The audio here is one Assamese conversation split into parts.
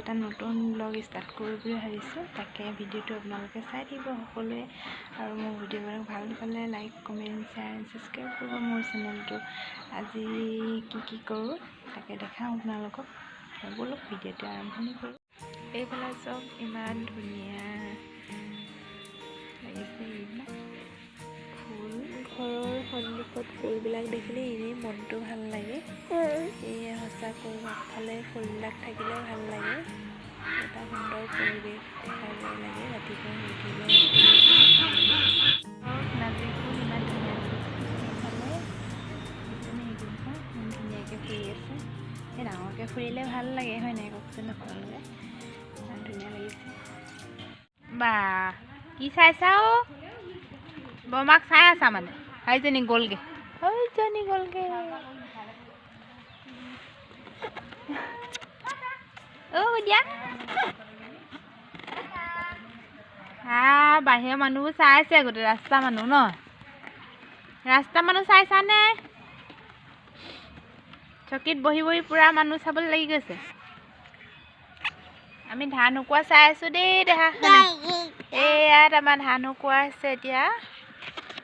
এটা নতুন ব্লগ ষ্টাৰ্ট কৰোঁ বুলি ভাবিছোঁ। তাকে ভিডিঅ'টো আপোনালোকে চাই থাকিব সকলোৱে, আৰু মোৰ ভিডিঅ'বিলাক ভাল পালে লাইক কমেণ্ট শ্বেয়াৰ ছাবস্ক্ৰাইব কৰিব মোৰ চেনেলটো। আজি কি কৰোঁ তাকে দেখাওঁ আপোনালোকক। ব'লক ভিডিঅ'টো আৰম্ভণি কৰোঁ। এইফালে চব ইমান ধুনীয়া লাগিছে, এইবিলাক ফুল, ঘৰৰ সন্মুখত ফুলবিলাক দেখিলে এনেই মনটো ভাল লাগে। এয়া সঁচাকৈ আগফালে ফুলবিলাক থাকিলে ভাল লাগে। এটা সুন্দৰ পৰিৱেশ দেখা যায় লাগে ৰাতিপুৱা উঠিলে। নাৰ্জী ফুল ইমান ধুনীয়া সেইফালে ইমান ধুনীয়াকৈ ফুলি আছে। সেই ডাঙৰকৈ ফুলিলে ভাল লাগে হয় নাই কওকচোন আপোনালোকে? ইমান ধুনীয়া লাগিছে। বা কি চাইছা অ' বমাক চাই আছা মানে? সেইজনী গ'লগে, সেইজনী গ'লগে। দিয়া বাহিৰৰ মানুহবোৰ চাই আছে, গোটেই ৰাস্তা মানুহ ন? ৰাস্তা মানুহ চাইছানে? চকীত বহি বহি পুৰা মানুহ চাবলৈ লাগি গৈছে। আমি ধান শুকোৱা চাই আছো দেই, দেখা ইয়াত আমাৰ ধান শুকোৱা আছে এতিয়া।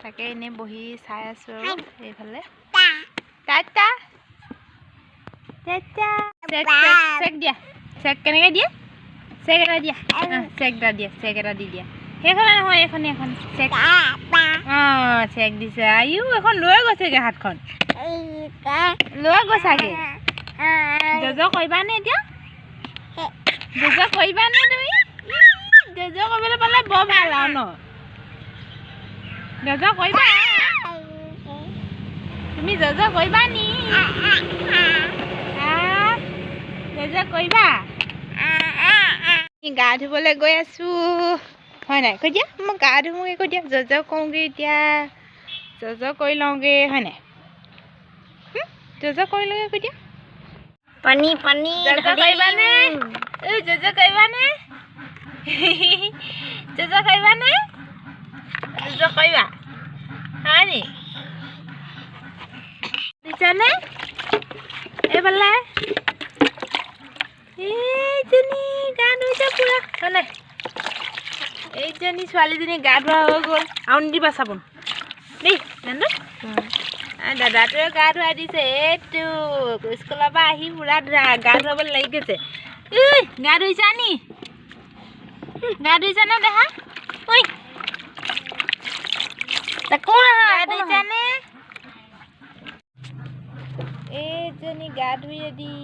তাকে এনেই বহি চাই আছো আৰু এইফালে। টাটা চেক দিয়া, চেক কেনেকৈ দিয়ে? চেক এটা দিয়া, চেক এটা দিয়া, চেক এটা দি দিয়া। সেইখনে নহয়, এইখনে এখন চেক। অঁ চেক দিছে। আইও এখন লৈ গৈছেগে, হাতখন লৈ গৈছাগে। জজ কৰিবানে এতিয়া? জজ কৰিবানে তুমি? জজ কৰিবলৈ পালে বৰ ভাল আৰু ন? জজ কৰিবা? তুমি জজ কৰিবা নি? জজ কৰিবা? গা ধুবলৈ গৈ আছো হয় নাই? কৈ দিয়া মই গা ধুওঁগৈ, কৈ দিয়া জজ কৰোঁগৈ এতিয়া। জজ কৰি লওঁগৈ হয় নাই? জজ কৰি লওঁগৈ, কৈ দিয়া। পানী পানী জজ কৰিবানে? জজ কৰিবানে? জজ কৰিবানে? জজ কৰিবা হয় নি? দিছানে এইফালে? এইজনী গা ধুইছে পুৰা হয় নাই? এইজনী ছোৱালীজনী গা ধোৱা হৈ গ'ল। আৰু নিদিবা চাবোন দেই জানো? দাদাটোৱে গা ধুৱাই দিছে। এইটো স্কুলৰ পৰা আহি পুৰা গা ধুৱাবলৈ লাগি গৈছে। গা ধুইছা নি? গা ধুইছানে দেখা? ঐ গা ধুইছানে? এইজনী গা ধুই ৰেডি।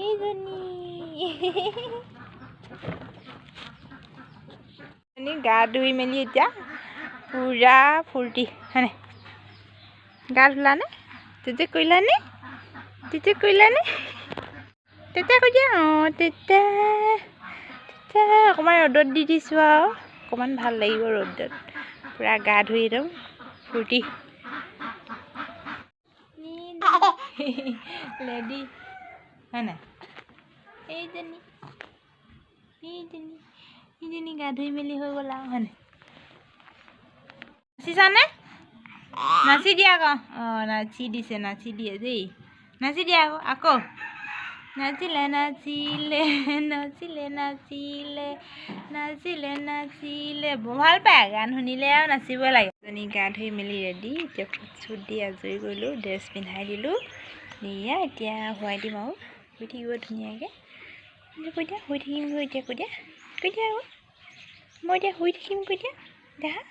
এইজনী গা ধুই মেলি এতিয়া পুৰা ফূৰ্তি হয়নে? গা ধুলানে? তেতিয়া কৰিলানে? তেতিয়া কৰিলানে? তেতিয়া কৈ দিয়া। অঁ তেতিয়া অকণমান ৰ'দত দি দিছোঁ আৰু অকণমান ভাল লাগিব ৰ'দত। পুৰা গা ধুই একদম ফূৰ্তি লেডি হয় নাই? এইজনী গা ধুই মেলি হৈ গ'ল আৰু হয় নাই? নাচিছানে? নাচি দিয়া আকৌ। অঁ নাচি দিছে, নাচি দিয়ে দেই। নাচি দিয়া আকৌ নাচিলে নাচিলে নাচিলে নাচিলে নাচিলে নাচিলে। বৰ ভাল পায় গান শুনিলে আৰু নাচিব লাগে। এজনী গা ধুই মেলি ৰেডি। এতিয়া ফুট চুট দি আজৰি কৰিলোঁ, ড্ৰেছ পিন্ধাই দিলোঁ। দিয়া এতিয়া শুৱাই দিম আৰু শুই থাকিব ধুনীয়াকৈ। কৈ দিয়া শুই থাকিম গৈ এতিয়া। কৈ দিয়া কৈ দিয়া আকৌ মই এতিয়া শুই থাকিম কৈ দিয়া। দেখা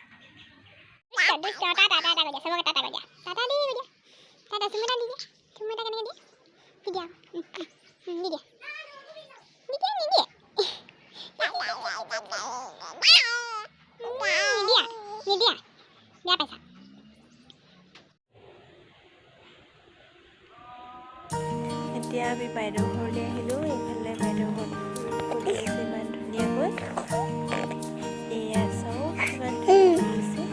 এতিয়া আমি বাইদেউ ঘৰলৈ আহিলোঁ। এইফালে বাইদেউ ঘৰত ফুলি আছে ইমান ধুনীয়াকৈ। এয়া চাওক কিমান ধুনীয়া হৈছে।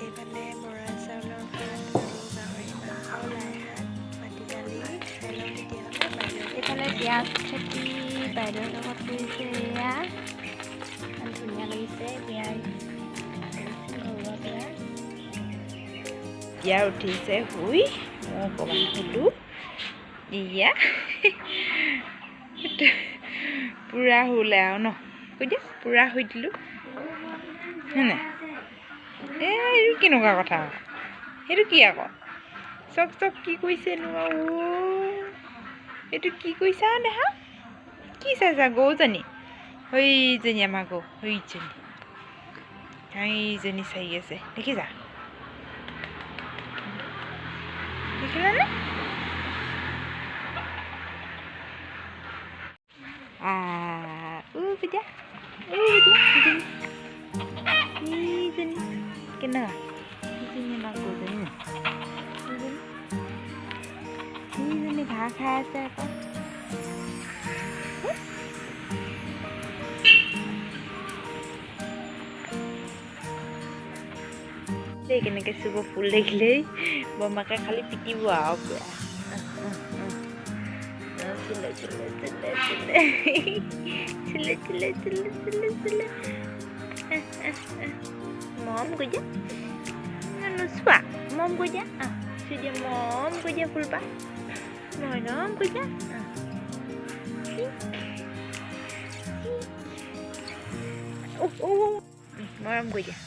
এইফালে বৰা চাউলৰ ভাত আৰু গাহৰি মাংস, লাই শাক, মাটি দালি খাই লওঁ তেতিয়াহ'লে বাইদেউ। এইফালে পিঁয়াজ খেতি বাইদেউৰ লগত কৰিছে। এয়া ইমান ধুনীয়া লাগিছে। এতিয়া উঠিছে শুই মই অকণমান শুলোঁ ইয়া পূৰা শুলে আৰু ন কৈ দিয়া পূৰা শুই দিলোঁ হয়নে এইটো কেনেকুৱা কথা সেইটো কি আকৌ চক চক কি কৰিছেনো আৰু এইটো কি কৰিছা দেখা কি চাইছা গৰুজনী সেইজনী আমাৰ গৰু সেইজনী চাই আছে দেখিছা দেখিলানে বিদ্যা এইজনী কেনেকুৱা এইজনী আমাৰ গৰুজনী এইজনী ঘাঁহ খাই আছে আকৌ কেনেকৈ চুব ফুল দেখিলেই বৰমাকে খালি পিটিব আৰু পুৰা চিলে চিলে চিলে চিলে চিলে চিলে চিলে চিলে মম কৈ দিয়া নোচোৱা মম কৈ দিয়া চুই দিয়া মম কৈ দিয়া ফুলপা মৰম কৈ দিয়া মৰম কৈ দিয়া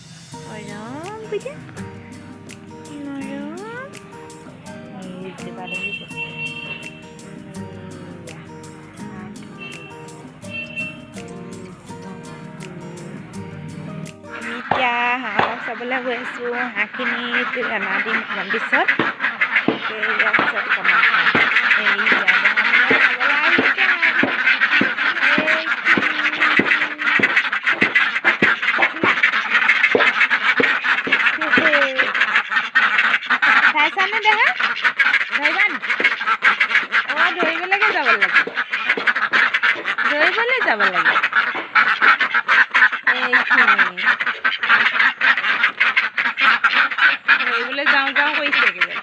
মৰম কৈ দিয়া এতিয়া হাঁহ চাবলৈ গৈ আছোঁ হাঁহখিনিক দানা দিম অকণমান পিছত চাইছানে দেহা ধৰিবা নি ধৰিবলৈকে যাব লাগে ধৰিবলৈ যাব লাগে ধৰিবলৈ যাওঁ যাওঁ কৰিছে একেবাৰে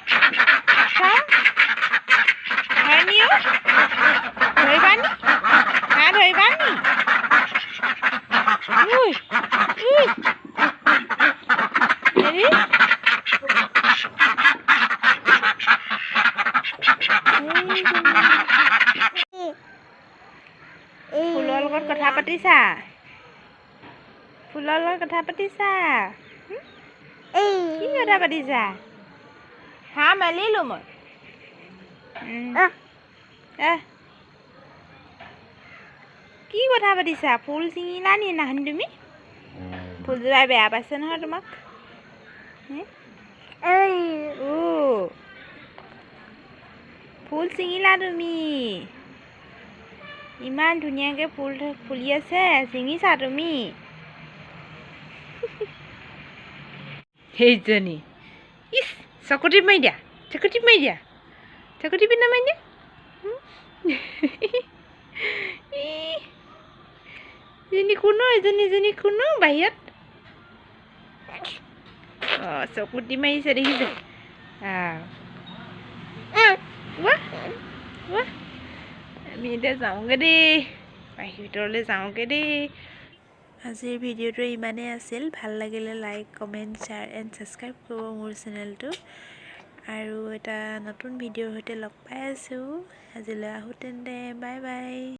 হয়নি ধৰিবা নি হাঁহ ধৰিবা নি হেৰি ফুলৰ লগত কথা পাতিছা ফুলৰ লগত কথা পাতিছা কি কথা পাতিছা হাঁহ মেলিলোঁ মই কি কথা পাতিছা ফুল ছিঙিলা নি নাহনি তুমি ফুলজোপাই বেয়া পাইছে নহয় তোমাক ফুল ছিঙিলা তুমি ইমান ধুনীয়াকৈ ফুল ফুলি আছে ছিঙিছা তুমি সেইজনী ইছ চকুটি মাৰি দিয়া চকুটি মাৰি দিয়া চকুটি পিনে মাৰি দিয়া এজনী কোনো বাহিৰত চকুটি মাৰিছে দেখিছে আমি এতিয়া যাওঁগৈ দেই বাহিৰ ভিতৰলৈ যাওঁগৈ দেই আজিৰ ভিডিঅ'টো ইমানেই আছিল ভাল লাগিলে like comment share and subscribe কৰিব মোৰ চেনেলটো আৰু এটা নতুন ভিডিঅ'ৰ সৈতে লগ পাই আছোঁ আজিলৈ আহোঁ তেন্তে বাই বাই